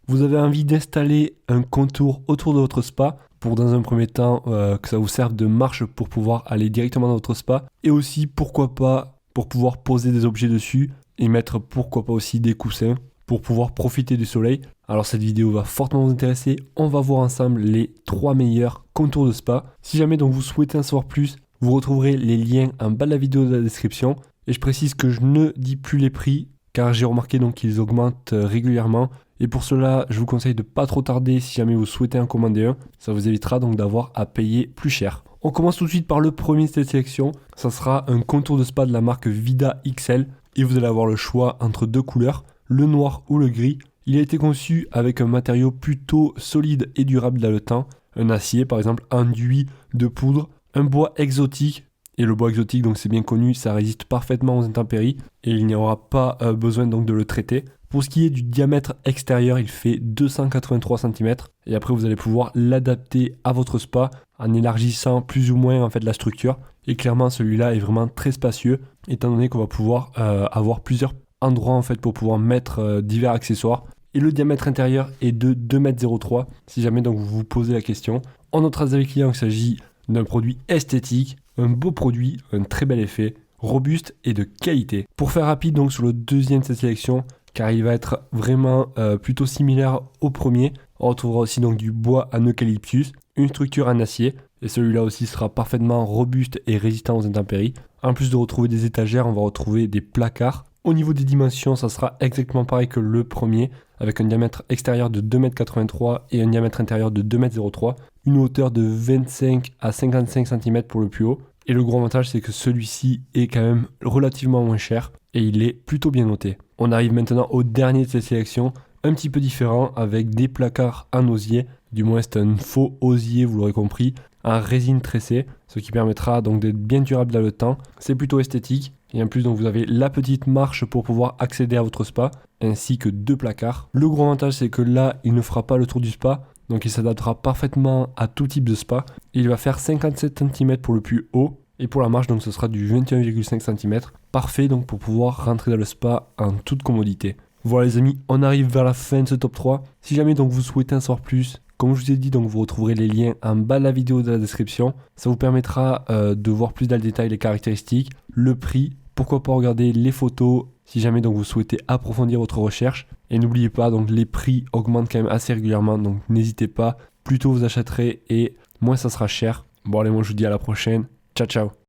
vous avez envie d'installer un contour autour de votre spa pour dans un premier temps que ça vous serve de marche pour pouvoir aller directement dans votre spa et aussi pourquoi pas pour pouvoir poser des objets dessus et mettre pourquoi pas aussi des coussins pour pouvoir profiter du soleil. Alors cette vidéo va fortement vous intéresser, on va voir ensemble les 3 meilleurs contours de spa. Si jamais donc vous souhaitez en savoir plus, vous retrouverez les liens en bas de la vidéo de la description. Et je précise que je ne dis plus les prix car j'ai remarqué donc qu'ils augmentent régulièrement. Et pour cela, je vous conseille de pas trop tarder si jamais vous souhaitez en commander un. Ça vous évitera donc d'avoir à payer plus cher. On commence tout de suite par le premier de cette sélection. Ça sera un contour de spa de la marque Vida XL. Et vous allez avoir le choix entre 2 couleurs, le noir ou le gris. Il a été conçu avec un matériau plutôt solide et durable dans le temps. Un acier par exemple, enduit de poudre, un bois exotique. Et le bois exotique, donc c'est bien connu, ça résiste parfaitement aux intempéries et il n'y aura pas besoin donc de le traiter. Pour ce qui est du diamètre extérieur, il fait 283 cm et après vous allez pouvoir l'adapter à votre spa en élargissant plus ou moins en fait la structure. Et clairement celui-là est vraiment très spacieux étant donné qu'on va pouvoir avoir plusieurs endroits en fait pour pouvoir mettre divers accessoires. Et le diamètre intérieur est de 2,03 m si jamais donc vous vous posez la question. On notera avec client qu'il s'agit d'un produit esthétique, un beau produit, un très bel effet, robuste et de qualité. Pour faire rapide donc sur le deuxième de cette sélection, car il va être vraiment plutôt similaire au premier, on retrouvera aussi donc du bois en eucalyptus, une structure en acier, et celui-là aussi sera parfaitement robuste et résistant aux intempéries. En plus de retrouver des étagères, on va retrouver des placards. Au niveau des dimensions, ça sera exactement pareil que le premier, avec un diamètre extérieur de 2,83 m et un diamètre intérieur de 2,03 m, une hauteur de 25 à 55 cm pour le plus haut. Et le gros avantage, c'est que celui-ci est quand même relativement moins cher et il est plutôt bien noté. On arrive maintenant au dernier de cette sélection, un petit peu différent avec des placards en osier, du moins c'est un faux osier, vous l'aurez compris, en résine tressée, ce qui permettra donc d'être bien durable dans le temps. C'est plutôt esthétique. Et en plus, donc, vous avez la petite marche pour pouvoir accéder à votre spa, ainsi que 2 placards. Le gros avantage, c'est que là, il ne fera pas le tour du spa, donc il s'adaptera parfaitement à tout type de spa. Il va faire 57 cm pour le plus haut, et pour la marche, donc ce sera du 21,5 cm. Parfait donc pour pouvoir rentrer dans le spa en toute commodité. Voilà les amis, on arrive vers la fin de ce top 3. Si jamais donc vous souhaitez en savoir plus, comme je vous ai dit, donc vous retrouverez les liens en bas de la vidéo de la description. Ça vous permettra de voir plus dans le détail les caractéristiques, le prix. Pourquoi pas regarder les photos si jamais donc vous souhaitez approfondir votre recherche. Et n'oubliez pas, donc les prix augmentent quand même assez régulièrement, donc n'hésitez pas. Plus tôt vous achèterez et moins ça sera cher. Bon allez, moi je vous dis à la prochaine. Ciao ciao.